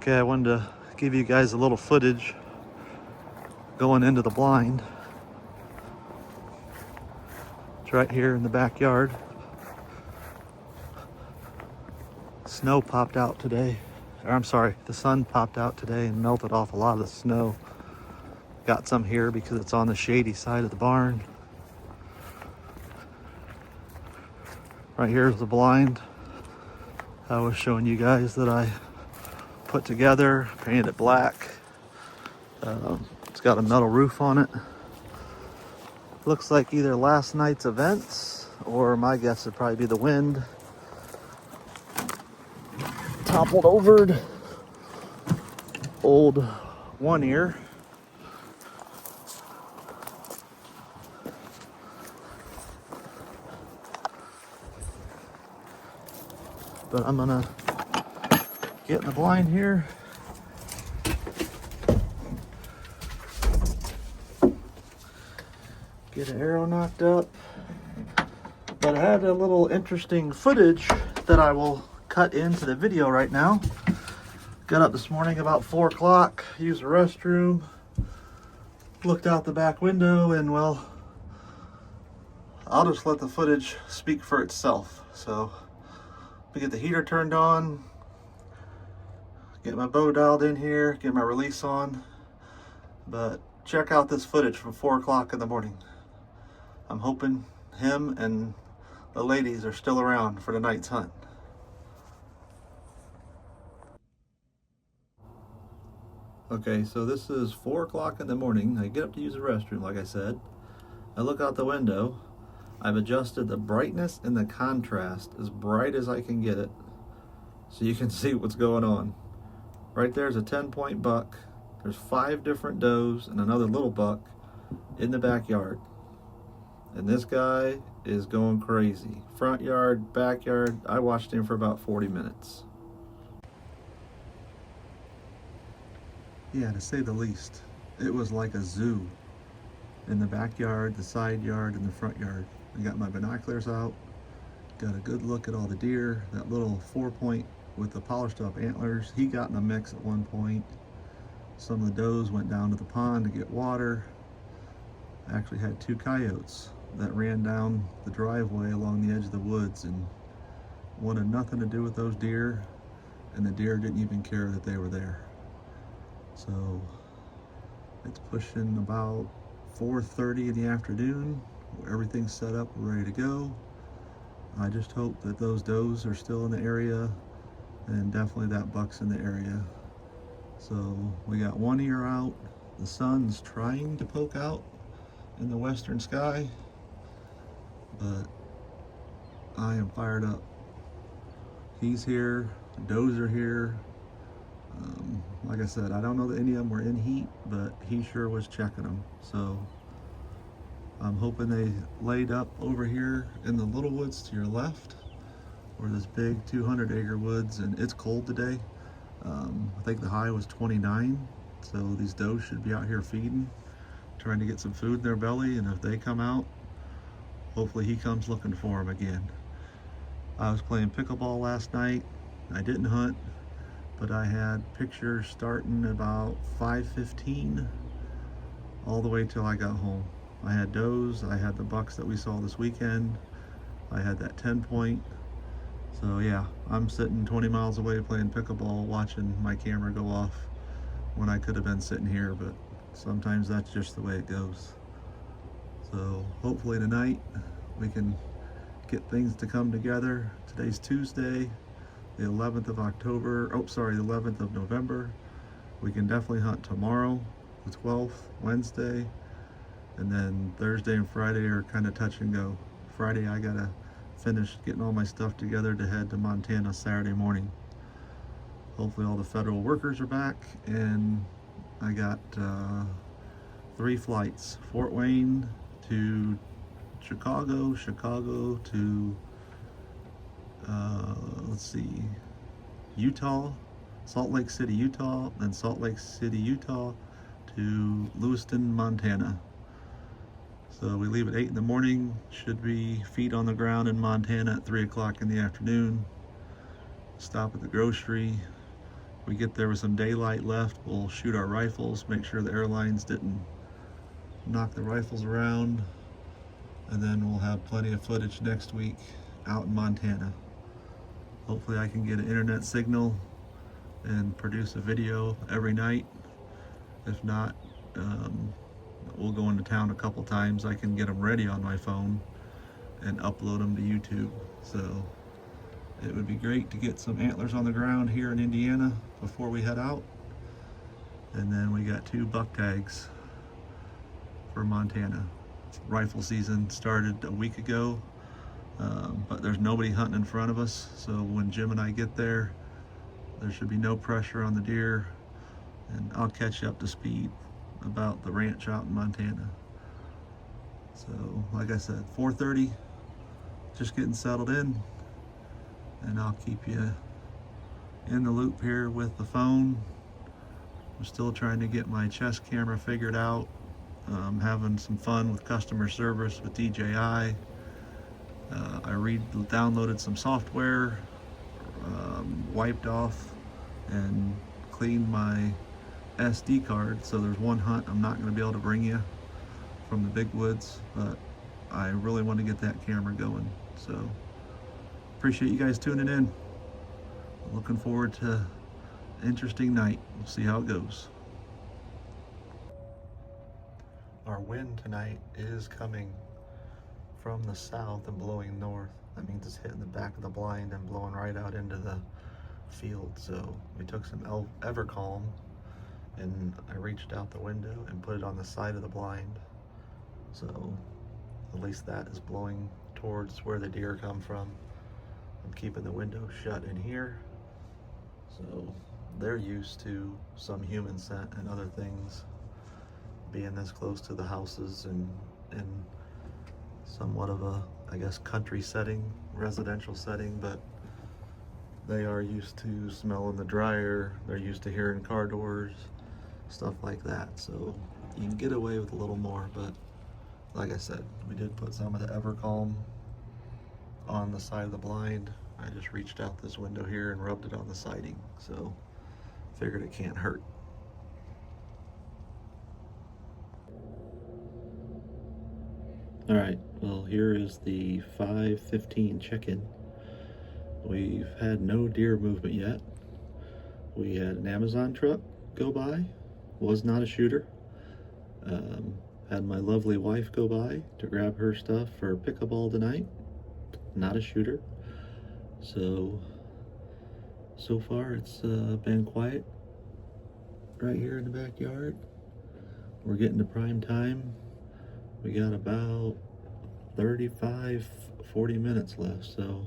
Okay, I wanted to give you guys a little footage going into the blind. It's right here in the backyard. Snow popped out today. Or I'm sorry, the sun popped out today and melted off a lot of the snow. Got some here because it's on the shady side of the barn. Right here is the blind I was showing you guys that I put together, painted it black. It's got a metal roof on it. Looks like either last night's events or my guess would probably be the wind. Toppled over old one ear. But I'm gonna get in the blind here. Get an arrow knocked up. But I had a little interesting footage that I will cut into the video right now. Got up this morning about 4 o'clock, used the restroom, looked out the back window, and well, I'll just let the footage speak for itself. So, we get the heater turned on, get my bow dialed in here, get my release on, but check out this footage from 4 o'clock in the morning. I'm hoping him and the ladies are still around for tonight's hunt. Okay, so this is 4 o'clock in the morning. I get up to use the restroom, like I said. I look out the window. I've adjusted the brightness and the contrast as bright as I can get it so you can see what's going on. Right there's a 10-point buck. There's 5 different does and another little buck in the backyard. And this guy is going crazy. Front yard, backyard. I watched him for about 40 minutes. Yeah, to say the least, it was like a zoo in the backyard, the side yard, and the front yard. I got my binoculars out, got a good look at all the deer. That little 4-point with the polished up antlers, he got in a mix at one point. Some of the does went down to the pond to get water. I actually had 2 coyotes that ran down the driveway along the edge of the woods and wanted nothing to do with those deer, and the deer didn't even care that they were there. So it's pushing about 4:30 in the afternoon. Everything's set up, we're ready to go. I just hope that those does are still in the area, and definitely that buck's in the area. So we got one ear out. The sun's trying to poke out in the western sky, but I am fired up. He's here, the does are here. Like I said, I don't know that any of them were in heat, but he sure was checking them. So I'm hoping they laid up over here in the little woods to your left, or this big 200-acre woods, and it's cold today. I think the high was 29, so these does should be out here feeding, trying to get some food in their belly, and if they come out, hopefully he comes looking for them again. I was playing pickleball last night. I didn't hunt, but I had pictures starting about 5:15 all the way till I got home. I had does, I had the bucks that we saw this weekend, I had that 10-point. So yeah, I'm sitting 20 miles away playing pickleball, watching my camera go off when I could have been sitting here, but sometimes that's just the way it goes. So hopefully tonight we can get things to come together. Today's Tuesday, the 11th of October, the 11th of November. We can definitely hunt tomorrow, the 12th, Wednesday, and then Thursday and Friday are kind of touch and go. Friday I gotta finish getting all my stuff together to head to Montana Saturday morning. Hopefully all the federal workers are back, and I got 3 flights. Fort Wayne to Chicago to Utah, Salt Lake City, Utah, then Salt Lake City, Utah to Lewiston, Montana. So we leave at 8 in the morning, should be feet on the ground in Montana at 3 o'clock in the afternoon. Stop at the grocery, We get there with some daylight left, we'll shoot our rifles, make sure the airlines didn't knock the rifles around, and then we'll have plenty of footage next week out in Montana. Hopefully I can get an internet signal and produce a video every night. If not, we'll go into town a couple times. I can get them ready on my phone and upload them to YouTube. So it would be great to get some antlers on the ground here in Indiana before we head out. And then we got 2 buck tags for Montana. Rifle season started a week ago, but there's nobody hunting in front of us. So when Jim and I get there should be no pressure on the deer, and I'll catch you up to speed about the ranch out in Montana. So like I said, 4:30, just getting settled in, and I'll keep you in the loop here with the phone. I'm still trying to get my chest camera figured out. Having some fun with customer service with DJI. I downloaded some software, wiped off and cleaned my SD card. So there's one hunt I'm not going to be able to bring you from the big woods, but I really want to get that camera going. So appreciate you guys tuning in. Looking forward to an interesting night. We'll see how it goes. Our wind tonight is coming from the south and blowing north. That means it's hitting the back of the blind and blowing right out into the field. So we took some Evercalm and I reached out the window and put it on the side of the blind. So at least that is blowing towards where the deer come from. I'm keeping the window shut in here. So they're used to some human scent and other things being this close to the houses and in somewhat of a, I guess, country setting, residential setting, but they are used to smelling the dryer, they're used to hearing car doors, stuff like that. So you can get away with a little more, but like I said, we did put some of the Evercalm on the side of the blind. I just reached out this window here and rubbed it on the siding, so figured it can't hurt. All right, well, here is the 5:15 check-in. We've had no deer movement yet. We had an Amazon truck go by, was not a shooter. Had my lovely wife go by to grab her stuff for pickleball tonight, not a shooter. So far it's been quiet right here in the backyard. We're getting to prime time. We got about 35-40 minutes left, so,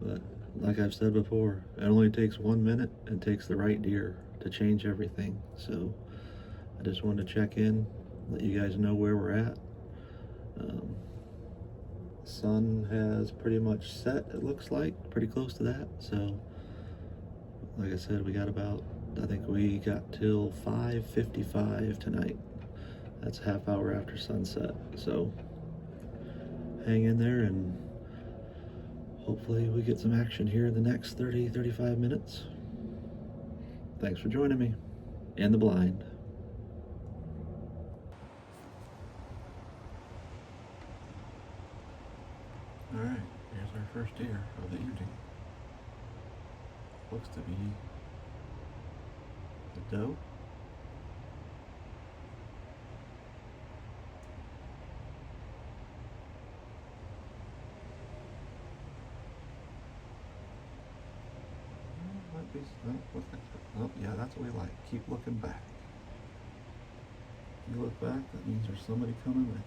but like I've said before, it only takes 1 minute and takes the right deer to change everything. So I just wanted to check in, let you guys know where we're at. Sun has pretty much set, it looks like, pretty close to that. So like I said, we got about, I think we got till 5:55 tonight. That's a half hour after sunset. So hang in there and hopefully we get some action here in the next 30-35 minutes. Thanks for joining me in the blind. All right, here's our first deer of the evening. Looks to be the doe. Oh, yeah, that's what we like. Keep looking back. If you look back, that means there's somebody coming back.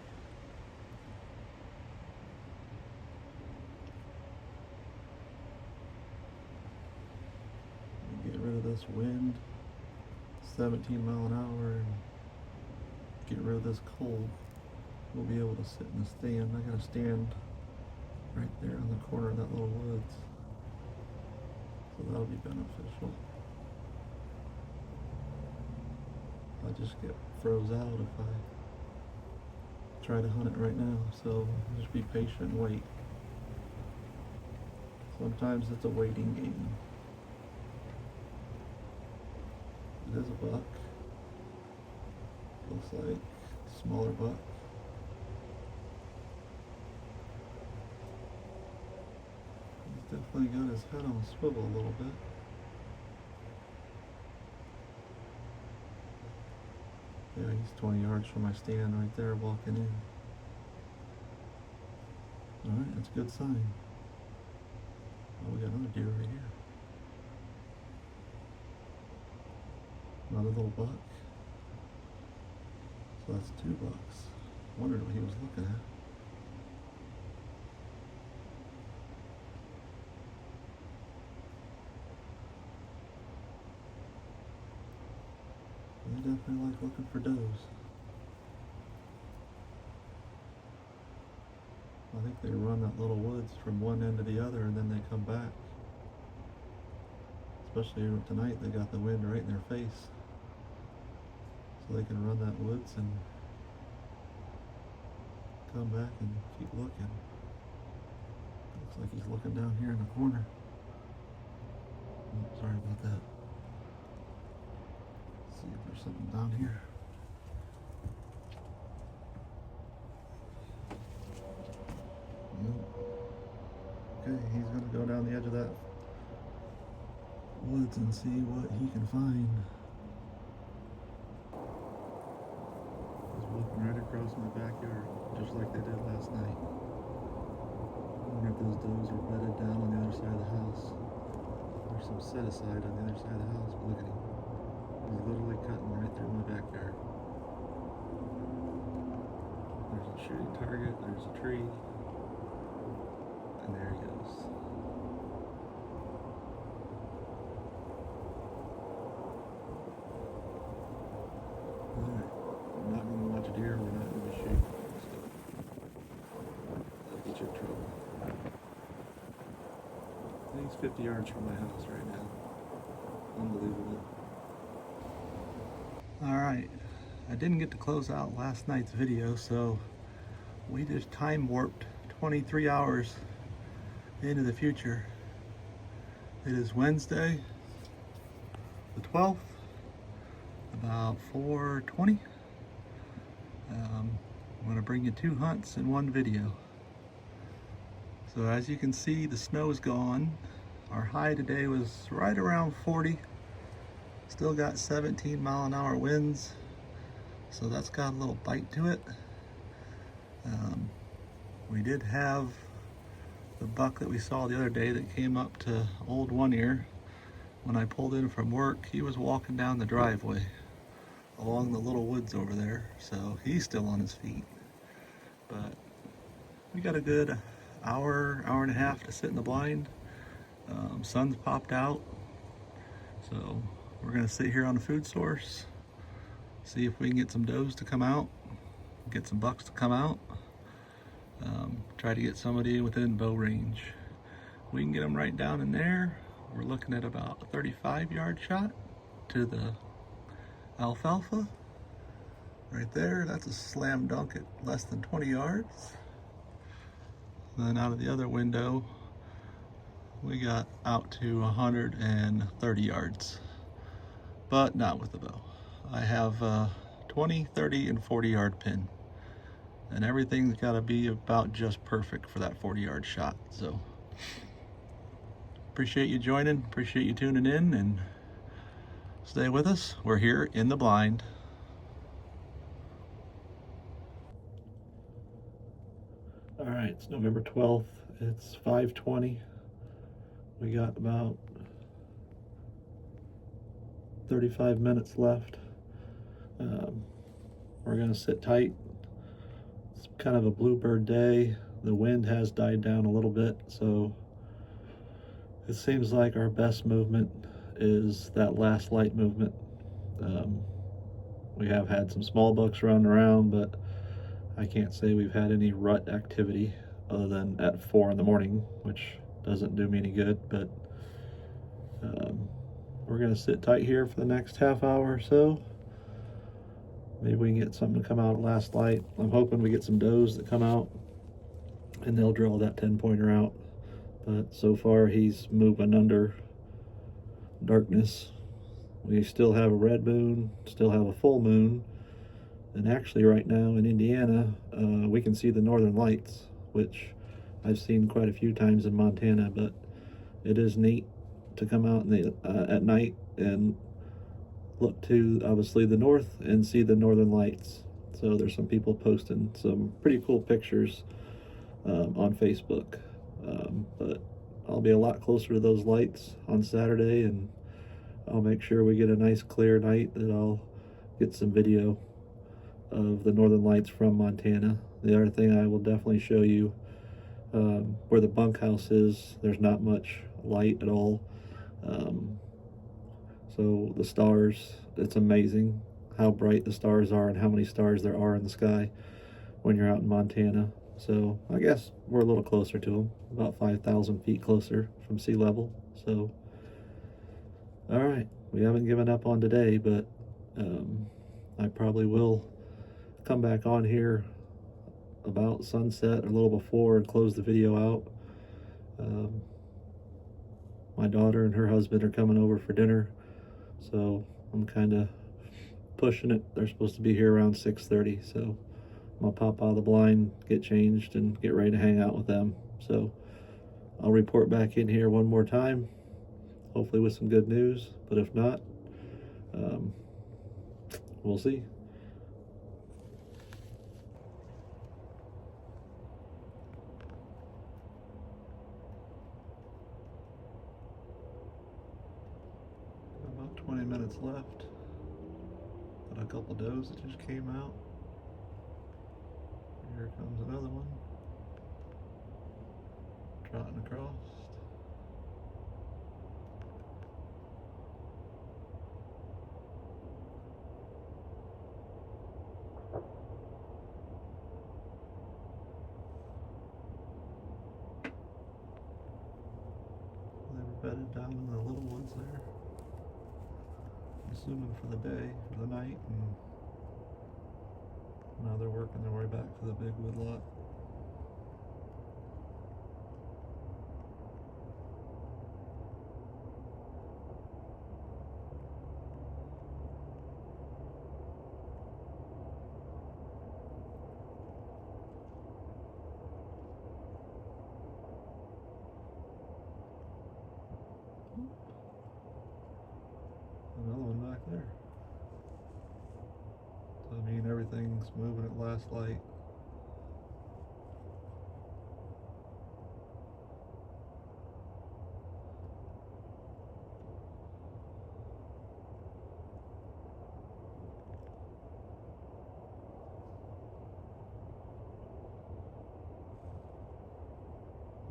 Get rid of this wind, 17 mile an hour, and get rid of this cold. We'll be able to sit in the stand. I got a stand right there on the corner of that little woods. So that'll be beneficial. I just get froze out if I try to hunt it right now. So just be patient and wait. Sometimes it's a waiting game. It is a buck. Looks like smaller buck. He's definitely got his head on a swivel a little bit. Yeah, he's 20 yards from my stand right there walking in. Alright, that's a good sign. Oh, we got another deer right here. Another little buck. So that's 2 bucks. Wondered what he was looking at. They definitely like looking for does. I think they run that little woods from one end to the other and then they come back. Especially tonight, they got the wind right in their face. So they can run that woods and come back and keep looking. Looks like he's looking down here in the corner. Oh, sorry about that. Let's see if there's something down here. Okay, he's gonna go down the edge of that woods and see what he can find. He's walking right across my backyard, just like they did last night. I wonder if those does are bedded down on the other side of the house. There's some set aside on the other side of the house, but look at him. He's literally cutting right through my backyard. There's a shooting target, there's a tree. And there he goes. Alright, we're not going to watch a deer, we're not going to shoot. So, that'll get you in trouble. I think he's 50 yards from my house right now. Unbelievable. Alright, I didn't get to close out last night's video, so we just time warped 23 hours into the future. It is Wednesday, the 12th, about 4:20. I'm going to bring you 2 hunts in one video. So as you can see, the snow is gone. Our high today was right around 40. Still got 17-mile-an-hour winds, so that's got a little bite to it. We did have the buck that we saw the other day that came up to Old One Ear. When I pulled in from work, he was walking down the driveway along the little woods over there, so he's still on his feet. But we got a good hour and a half to sit in the blind. Sun's popped out, so we're gonna sit here on the food source, see if we can get some does to come out, get some bucks to come out. Try to get somebody within bow range. We can get them right down in there. We're looking at about a 35-yard shot to the alfalfa. Right there, that's a slam dunk at less than 20 yards. And then out of the other window, we got out to 130 yards, but not with the bow. I have a 20, 30, and 40-yard pin. And everything's got to be about just perfect for that 40-yard shot. So appreciate you joining, appreciate you tuning in, and stay with us. We're here in the blind. All right, it's November 12th. It's 5:20. We got about 35 minutes left. We're gonna sit tight. It's kind of a bluebird day. The wind has died down a little bit, so it seems like our best movement is that last light movement. We have had some small bucks running around, but I can't say we've had any rut activity other than at 4 in the morning, which doesn't do me any good. But we're gonna sit tight here for the next half hour or so. Maybe we can get something to come out at last light. I'm hoping we get some does that come out and they'll draw that 10-pointer out. But so far he's moving under darkness. We still have a red moon, still have a full moon, and actually right now in Indiana, we can see the northern lights, which I've seen quite a few times in Montana, but it is neat to come out at night and look to obviously the north and see the northern lights. So there's some people posting some pretty cool pictures on Facebook. But I'll be a lot closer to those lights on Saturday, and I'll make sure we get a nice clear night that I'll get some video of the northern lights from Montana. The other thing I will definitely show you, where the bunkhouse is, there's not much light at all. So the stars, it's amazing how bright the stars are and how many stars there are in the sky when you're out in Montana. So I guess we're a little closer to them, about 5,000 feet closer from sea level. So, all right, we haven't given up on today, but I probably will come back on here about sunset or a little before and close the video out. My daughter and her husband are coming over for dinner, so I'm kind of pushing it. They're supposed to be here around 6:30, so I'm gonna pop out of the blind, get changed, and get ready to hang out with them. So I'll report back in here one more time, hopefully with some good news, but if not, we'll see. About 20 minutes left. Got a couple does that just came out. Here comes another one, trotting across. They were bedded down in the little woods there, assuming for the day, for the night, and now they're working their way back to the big wood lot. Another one back there. So I mean, everything's moving at last light.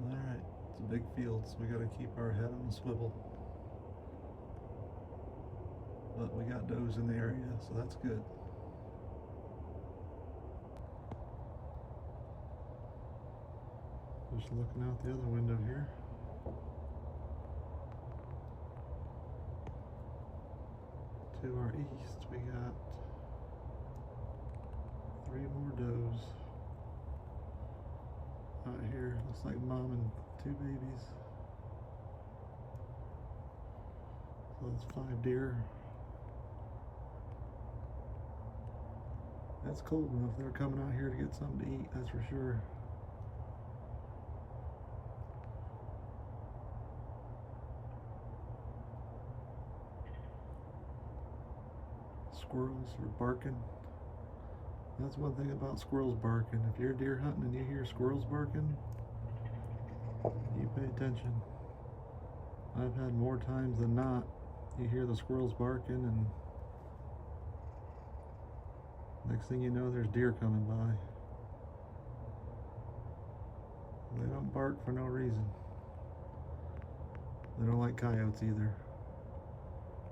Alright, it's a big field, so we gotta keep our head on the swivel. But we got does in the area, so that's good. Just looking out the other window here. To our east, we got 3 more does. Out here, looks like mom and 2 babies. So that's 5 deer. That's cold enough. They're coming out here to get something to eat, that's for sure. Squirrels are barking. That's one thing about squirrels barking. If you're deer hunting and you hear squirrels barking, you pay attention. I've had more times than not, you hear the squirrels barking and next thing you know, there's deer coming by. They don't bark for no reason. They don't like coyotes either.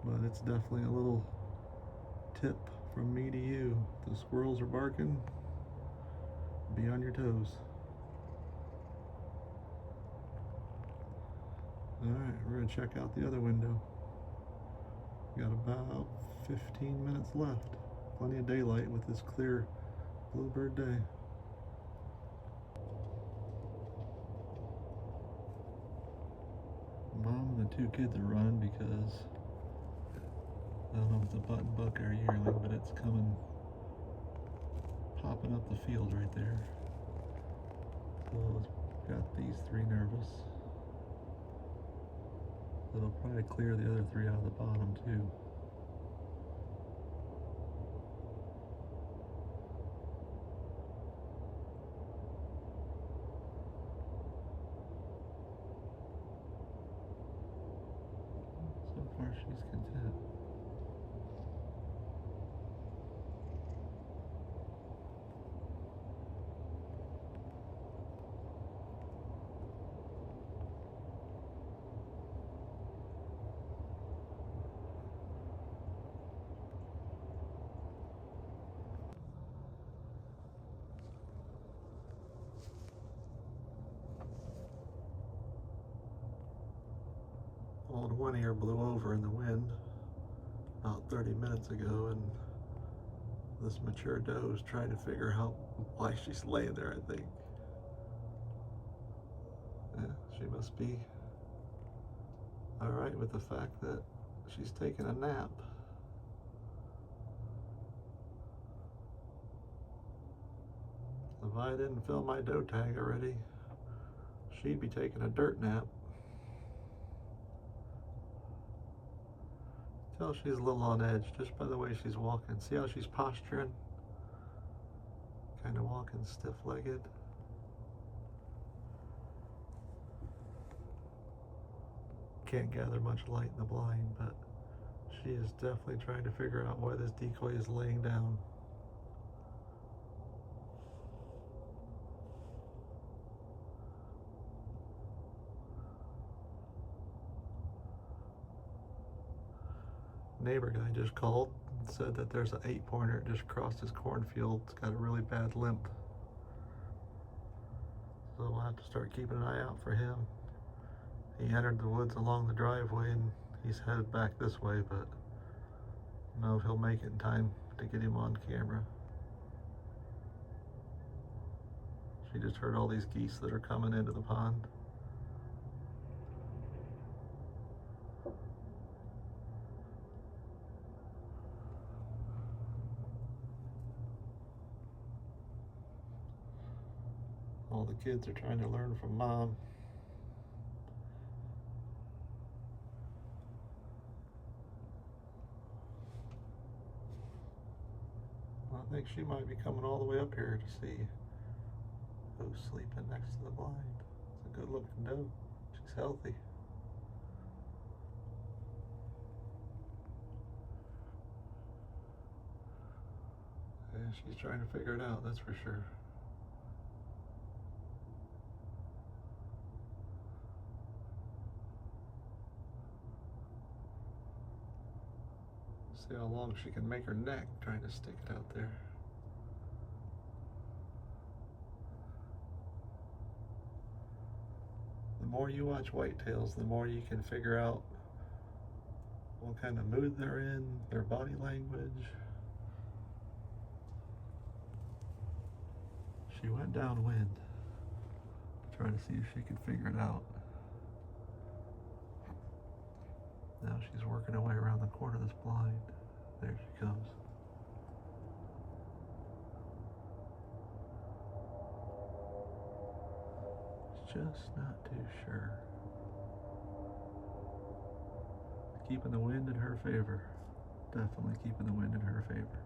But it's definitely a little tip from me to you. If the squirrels are barking, be on your toes. Alright, we're going to check out the other window. We got about 15 minutes left. Plenty of daylight with this clear bluebird day. Mom and the 2 kids are running because I don't know if it's a button buck or a yearling, but it's coming, popping up the field right there. So it's got these three nervous. It'll probably clear the other three out of the bottom too. So far she's content. Old one ear blew over in the wind about 30 minutes ago, and this mature doe is trying to figure out why she's laying there, I think. Yeah, she must be all right with the fact that she's taking a nap. If I didn't fill my doe tag already, she'd be taking a dirt nap. Tell she's a little on edge just by the way she's walking. See how she's posturing? Kind of walking stiff-legged. Can't gather much light in the blind, but she is definitely trying to figure out why this decoy is laying down. Neighbor guy just called and said that there's an 8-pointer just crossed his cornfield. It's got a really bad limp. So we'll have to start keeping an eye out for him. He entered the woods along the driveway and he's headed back this way, but I don't know if he'll make it in time to get him on camera. She just heard all these geese that are coming into the pond. All the kids are trying to learn from mom. I think she might be coming all the way up here to see who's sleeping next to the blind. It's a good looking doe. She's healthy. Yeah, she's trying to figure it out, that's for sure. See how long she can make her neck trying to stick it out there. The more you watch whitetails, the more you can figure out what kind of mood they're in, their body language. She went downwind, trying to see if she could figure it out. Now she's working her way around the corner of this blind. There she comes. Just not too sure. Keeping the wind in her favor. Definitely keeping the wind in her favor.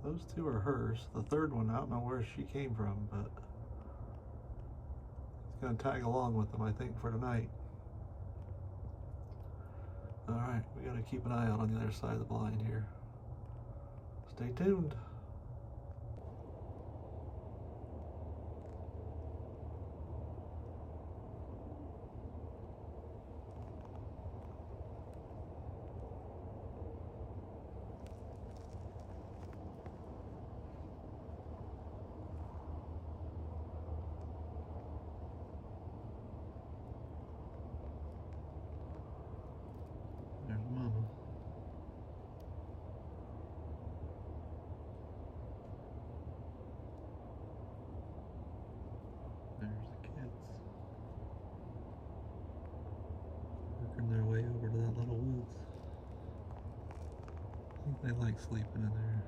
Those two are hers. The third one, I don't know where she came from, but it's gonna tag along with them, I think, for tonight. All right, we gotta keep an eye out on the other side of the blind here. Stay tuned. There's Mama. They like sleeping in there.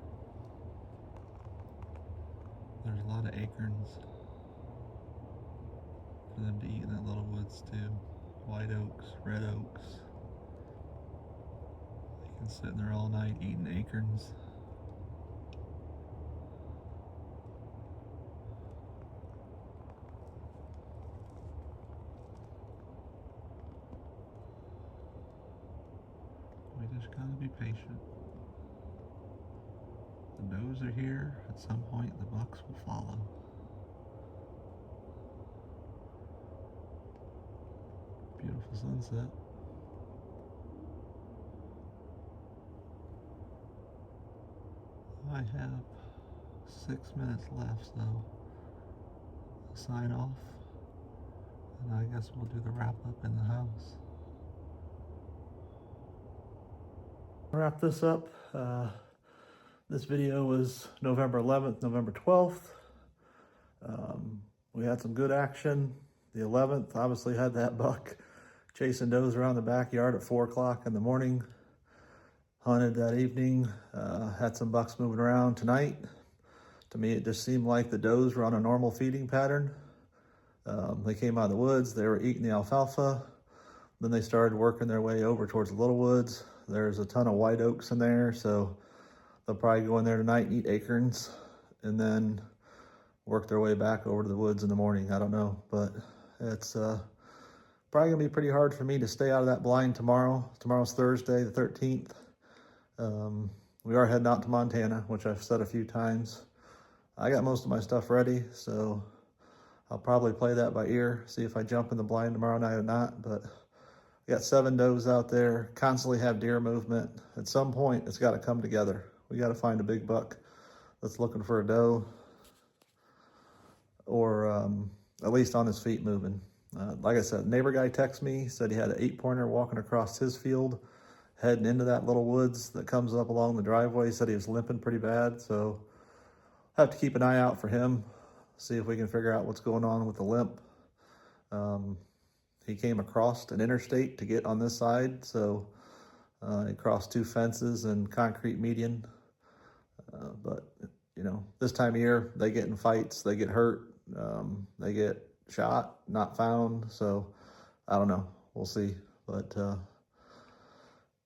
There's a lot of acorns for them to eat in that little woods too. White oaks, red oaks. They can sit in there all night eating acorns. We just gotta be patient. The does are here. At some point, the bucks will follow. Beautiful sunset. I have 6 minutes left, so I'll sign off, and I guess we'll do the wrap up in the house. Wrap this up. This video was November 11th, November 12th. We had some good action. The 11th obviously had that buck chasing does around the backyard at 4 o'clock in the morning. Hunted that evening, had some bucks moving around tonight. To me, it just seemed like the does were on a normal feeding pattern. They came out of the woods, they were eating the alfalfa. Then they started working their way over towards the little woods. There's a ton of white oaks in there, so they'll probably go in there tonight and eat acorns and then work their way back over to the woods in the morning. I don't know, but it's probably gonna be pretty hard for me to stay out of that blind tomorrow. Tomorrow's Thursday, the 13th. We are heading out to Montana, which I've said a few times. I got most of my stuff ready, so I'll probably play that by ear, see if I jump in the blind tomorrow night or not. But we got 7 does out there, constantly have deer movement. At some point, it's got to come together. We got to find a big buck that's looking for a doe, or at least on his feet moving. Like I said, neighbor guy texted me, said he had an 8-pointer walking across his field, heading into that little woods that comes up along the driveway. He said he was limping pretty bad, so have to keep an eye out for him, see if we can figure out what's going on with the limp. He came across an interstate to get on this side, so he crossed 2 fences and concrete median. But, you know, this time of year, they get in fights, they get hurt, they get shot, not found. So I don't know, we'll see. But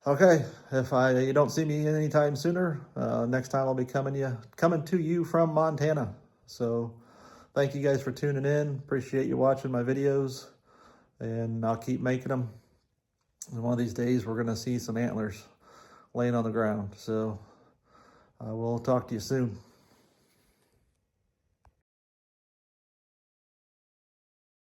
okay, if you don't see me anytime sooner, next time I'll be coming to you from Montana. So thank you guys for tuning in. Appreciate you watching my videos, and I'll keep making them. And one of these days we're gonna see some antlers laying on the ground. So I will talk to you soon.